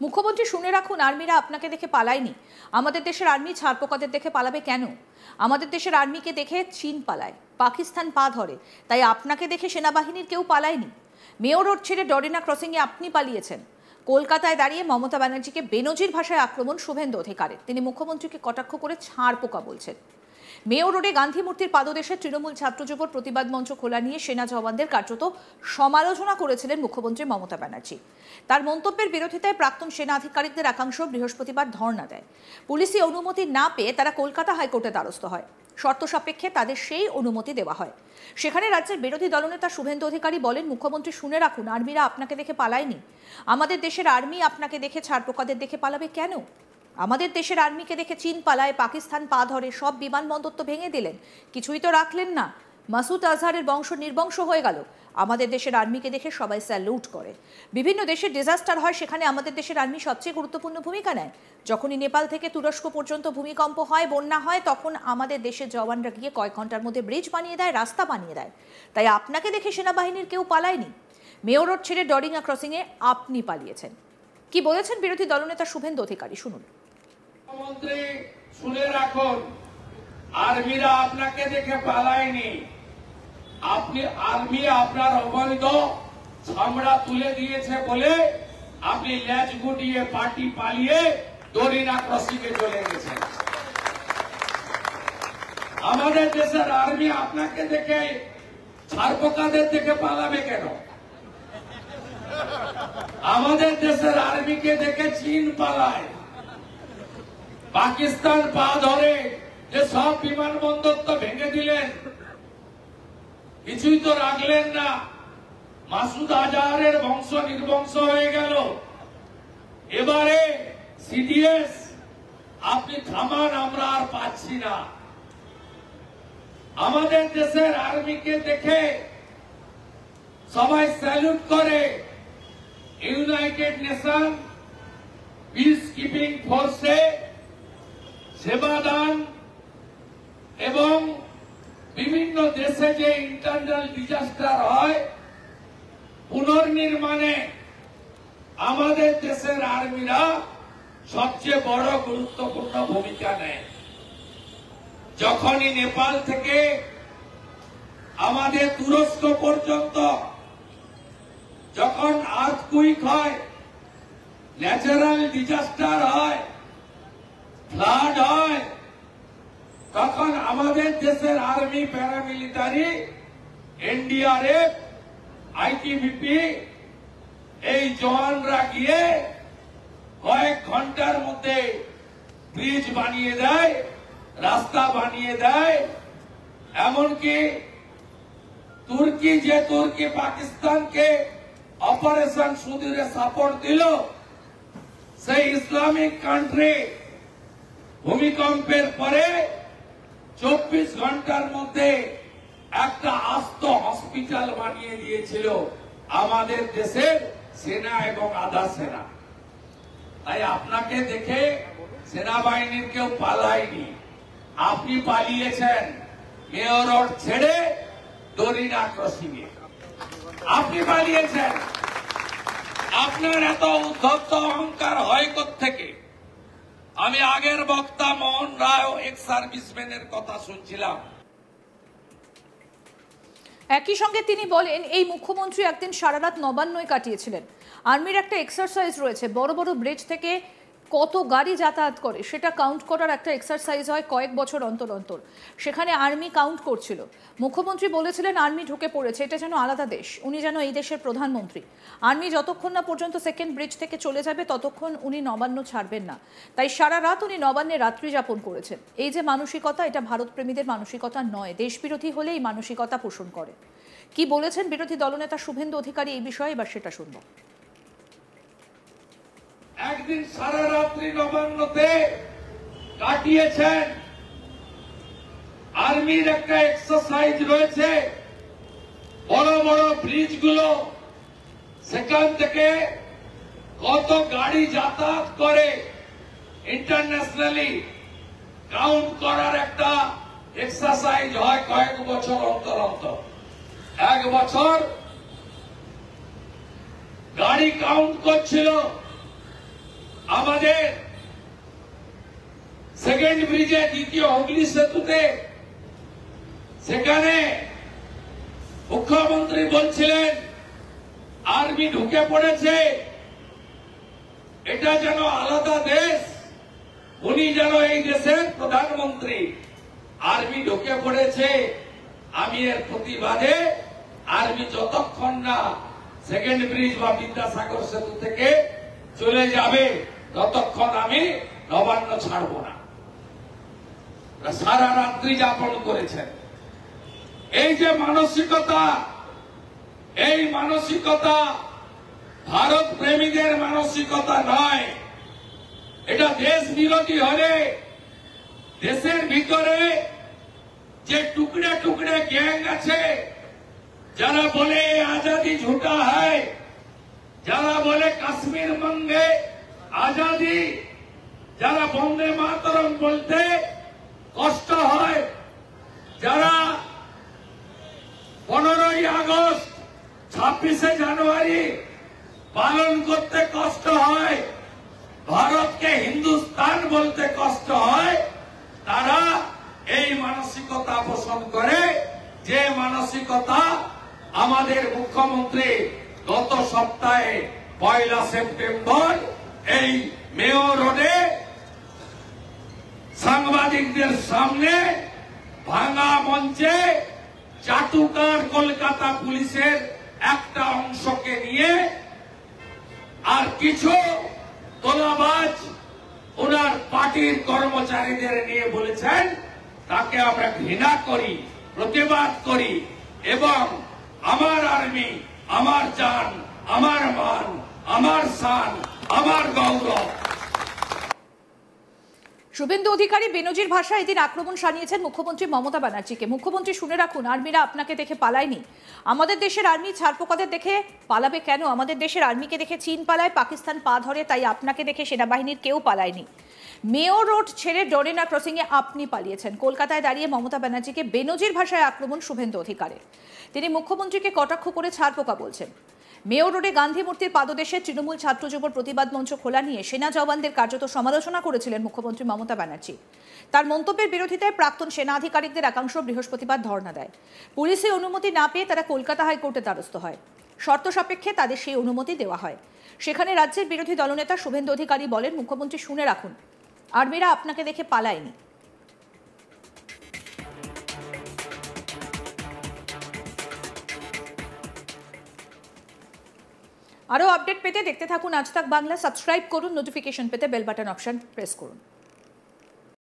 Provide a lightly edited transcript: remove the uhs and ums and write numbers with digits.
মুখ্যমন্ত্রী শুনে রাখুন, আর্মিরা আপনাকে দেখে পালায়নি। আমাদের দেশের আর্মি ছারপোকাদের দেখে পালাবে কেন? আমাদের দেশের আর্মিকে দেখে চীন পালায়, পাকিস্তান পা ধরে, তাই আপনাকে দেখে সেনাবাহিনীর কেউ পালায়নি। মেয়র রোড ছেড়ে ডরিনা ক্রসিংয়ে আপনি পালিয়েছেন। কলকাতায় দাঁড়িয়ে মমতা ব্যানার্জিকে বেনজির ভাষায় আক্রমণ শুভেন্দু অধিকারের। তিনি মুখ্যমন্ত্রীকে কটাক্ষ করে ছারপোকা বলছেন। মেয়র রোডে গান্ধী মূর্তির পাদদেশে তৃণমূল ছাত্র যুবর প্রতিবাদ মঞ্চ খোলা নিয়ে সেনা জওয়ানদের কার্যত সমালোচনা করেছিলেন মুখ্যমন্ত্রী মমতা ব্যানার্জি। তার মন্তব্যের বিরোধিতায় প্রাক্তন সেনা আধিকারিকদের একাংশ বৃহস্পতিবার ধর্ণা দেয়। পুলিশি অনুমতি না পেয়ে তারা কলকাতা হাইকোর্টে দ্বারস্থ হয়। শর্ত সাপেক্ষে তাদের সেই অনুমতি দেওয়া হয়। সেখানে রাজ্যের বিরোধী দলনেতা শুভেন্দু অধিকারী বলেন, মুখ্যমন্ত্রী শুনে রাখুন, আর্মিরা আপনাকে দেখে পালায়নি। আমাদের দেশের আর্মি আপনাকে দেখে ছারপোকাদের দেখে পালাবে কেন? আমাদের দেশের আর্মিকে দেখে চীন পালায়, পাকিস্তান পা ধরে, সব বিমানবন্দর তো ভেঙে দিলেন, কিছুই তো রাখলেন না। মাসুদ আজহারের বংশ নির্বংশ হয়ে গেল। আমাদের দেশের আর্মিকে দেখে সবাই স্যালুট করে। বিভিন্ন দেশের ডিজাস্টার হয়, সেখানে আমাদের দেশের আর্মি সবচেয়ে গুরুত্বপূর্ণ ভূমিকা নেয়। যখনই নেপাল থেকে তুরস্ক পর্যন্ত ভূমিকম্প হয়, বন্যা হয়, তখন আমাদের দেশের জওয়ানরা গিয়ে কয়েক ঘন্টার মধ্যে ব্রিজ বানিয়ে দেয়, রাস্তা বানিয়ে দেয়। তাই আপনাকে দেখে সেনাবাহিনীর কেউ পালায়নি। মেয়র রোড ছেড়ে ডরিনা ক্রসিংয়ে আপনি পালিয়েছেন। কি বলেছেন বিরোধী দলনেতা শুভেন্দু অধিকারী, শুনুন। মুখ্যমন্ত্রী শুনে রাখুন, আর্মিরা আপনাকে দেখে পালায়নি। আপনি আর্মি আপনার অবৈধ চামড়া তুলে দিয়েছে বলে আপনি ল্যাজ গুটিয়ে পার্টি পালিয়ে ডরিনা ক্রসিংয়ে চলে গেছেন। আমাদের দেশের আর্মি আপনাকে দেখে ছারপোকাদের দেখে পালাবে কেন? আমাদের দেশের আর্মিকে দেখে চীন পালায়, পাকিস্তান পা ধরে, যে সব বিমানবন্দর তো ভেঙে দিলেন, কিছুই তো রাখলেন না। মাসুদ আজহারের বংশ নির্বংশ হয়ে গেল। এবারে সিডিএস আপনি থামান, আমরা আর পাচ্ছি না। আমাদের দেশের আর্মিকে দেখে সবাই স্যালুট করে। ইউনাইটেড নেশন পিস কিপিং ফোর্সে সেবাদান এবং বিভিন্ন দেশে যে ইন্টারনাল ডিজাস্টার হয়, পুনর্নির্মাণে আমাদের দেশের আর্মিরা সবচেয়ে বড় গুরুত্বপূর্ণ ভূমিকা নেয়। যখনই নেপাল থেকে আমাদের তুরস্ক পর্যন্ত যখন আর্থকুইক হয়, ন্যাচারাল ডিজাস্টার হয়, ফ্লাড হয়, তখন আমাদের দেশের আর্মি, প্যারামিলিটারি, এনডিআরএফ, আইটিবিপি এই জওয়ানরা গিয়ে কয়েক ঘন্টার মধ্যে ব্রিজ বানিয়ে দেয়, রাস্তা বানিয়ে দেয়। এমনকি তুর্কি পাকিস্তানকে অপারেশন সুদূরে সাপোর্ট দিল, সেই ইসলামিক কান্ট্রি ভূমিকম্পের পরে 24 ঘন্টার মধ্যে একটা আস্ত হসপিটাল বানিয়ে দিয়েছিল আমাদের দেশের সেনা এবং আধা সেনা। তাই আপনাকে দেখে সেনাবাহিনীর কেউ পালায়নি, আপনি পালিয়েছেন মেয়র রোড ছেড়ে ডরিনা ক্রসিংয়ে। আপনি পালিয়েছেন। আপনার এত উদ্ধত্ত অহংকার হয় কোত্থেকে? আমি আগের বক্তা মোহন রায় এক্স সার্ভিসম্যানের কথা শুনছিলাম। একই সঙ্গে তিনি বলেন, এই মুখ্যমন্ত্রী একদিন সারা রাত নবান্নয় কাটিয়েছিলেন। আর্মির একটা এক্সারসাইজ রয়েছে, বড় বড় ব্রিজ থেকে কত গাড়ি যাতায়াত করে সেটা কাউন্ট করার একটা এক্সারসাইজ হয় কয়েক বছর অন্তর অন্তর। সেখানে আর্মি কাউন্ট করছিল। মুখ্যমন্ত্রী বলেছিলেন আর্মি ঢুকে পড়েছে, এটা যেন আলাদা দেশ, উনি যেন এই দেশের প্রধানমন্ত্রী। আর্মি যতক্ষণ না পর্যন্ত সেকেন্ড ব্রিজ থেকে চলে যাবে ততক্ষণ উনি নবান্ন ছাড়বেন না। তাই সারা রাত উনি নবান্নে রাত্রি যাপন করেছেন। এই যে মানসিকতা, এটা ভারতপ্রেমীদের মানসিকতা নয়, দেশবিরোধী হলে এই মানসিকতা পোষণ করে। কি বলেছেন বিরোধী দলনেতা শুভেন্দু অধিকারী এই বিষয়ে, এবার সেটা শুনব। একদিন সারা রাত্রি নবান্নতে কাটিয়েছেন। আর্মির একটা এক্সারসাইজ রয়েছে, বড় বড় ব্রিজ গুলো, সেখান থেকে কত গাড়ি যাতায়াত করে ইন্টারন্যাশনালি কাউন্ট করার একটা এক্সারসাইজ হয় কয়েক বছর অন্তর অন্তর। এক বছর গাড়ি কাউন্ট করছিল আমাদের সেকেন্ড ব্রিজে দ্বিতীয় হুগলি সেতুতে সেখানে মুখ্যমন্ত্রী বলছিলেন আর্মি ঢুকে পড়েছে, এটা যেন আলাদা দেশ, উনি যেন এই দেশের প্রধানমন্ত্রী, আর্মি ঢুকে পড়েছে। আমি এর প্রতিবাদে আর্মি যতক্ষণ না সেকেন্ড ব্রিজ বা বিদ্যাসাগর সেতু থেকে চলে যাবে ততক্ষণ আমি নবান্ন ছাড়ব না। সারা রাত্রি যাপন করেছেন। এই যে মানসিকতা, এই মানসিকতা ভারত প্রেমীদের মানসিকতা নয়। এটা দেশ বিরোধী হলে দেশের ভিতরে যে টুকরে টুকরে গ্যাং আছে, যারা বলে আজাদি ঝুটা হয়, যারা বলে কাশ্মীর বঙ্গে আজাদি, যারা বন্দে মাতরম বলতে কষ্ট হয়, যারা 15ই আগস্ট 26শে জানুয়ারি পালন করতে কষ্ট হয়, ভারতকে হিন্দুস্তান বলতে কষ্ট হয়, তারা এই মানসিকতা পোষণ করে। যে মানসিকতা আমাদের মুখ্যমন্ত্রী গত সপ্তাহে 1 সেপ্টেম্বর এই মেয়র রোডে সাংবাদিকদের সামনে ভাঙা মঞ্চে চাটুকার কলকাতা পুলিশের একটা অংশকে নিয়ে আর কিছু তোলাবাজ ওনার পার্টির কর্মচারীদের নিয়ে বলেছেন তাকে আমরা ঘৃণা করি, প্রতিবাদ করি এবং আমার আর্মি, আমার জান, আমার মান, আমার শান, আমার গৌরব। শুভেন্দু অধিকারী বেনজির ভাষায় এদিন আক্রমণ শানিয়েছেন মুখ্যমন্ত্রী মমতা ব্যানার্জিকে। মুখ্যমন্ত্রী শুনে রাখুন, আর্মিরা আপনাকে দেখে পালায়নি। আমাদের দেশের আর্মি ছারপোকাদের দেখে পালাবে কেন? আমাদের দেশের আর্মিকে দেখে চীন পালায়, পাকিস্তান পা ধরে, তাই আপনাকে দেখে সেনাবাহিনীর কেউ পালায়নি। মেয়র রোড ছেড়ে ডরেনা ক্রসিংয়ে আপনি পালিয়েছেন। কলকাতায় দাঁড়িয়ে মমতা ব্যানার্জিকে বেনজির ভাষায় আক্রমণ শুভেন্দু অধিকারীর। তিনি মুখ্যমন্ত্রীকে কটাক্ষ করে ছারপোকা বলছেন। মেয়র রোডে গান্ধী মূর্তির পাদদেশে তৃণমূল ছাত্র যুব প্রতিবাদ মঞ্চ খোলা নিয়ে সেনা জওয়ানদের কার্যত সমালোচনা করেছিলেন মুখ্যমন্ত্রী মমতা ব্যানার্জি। তার মন্তব্যের বিরোধিতায় প্রাক্তন সেনা আধিকারিকদের একাংশ বৃহস্পতিবার ধর্ণা দেয়। পুলিশের অনুমতি না পেয়ে তারা কলকাতা হাইকোর্টে দ্বারস্থ হয়। শর্ত সাপেক্ষে তাদের সেই অনুমতি দেওয়া হয়। সেখানে রাজ্যের বিরোধী দলনেতা শুভেন্দু অধিকারী বলেন, মুখ্যমন্ত্রী শুনে রাখুন, আর্মিরা আপনাকে দেখে পালায়নি। আরও আপডেট পেতে দেখতে থাকুন আজ তাক বাংলা। সাবস্ক্রাইব করুন, নোটিফিকেশন পেতে বেল বাটন অপশন প্রেস করুন।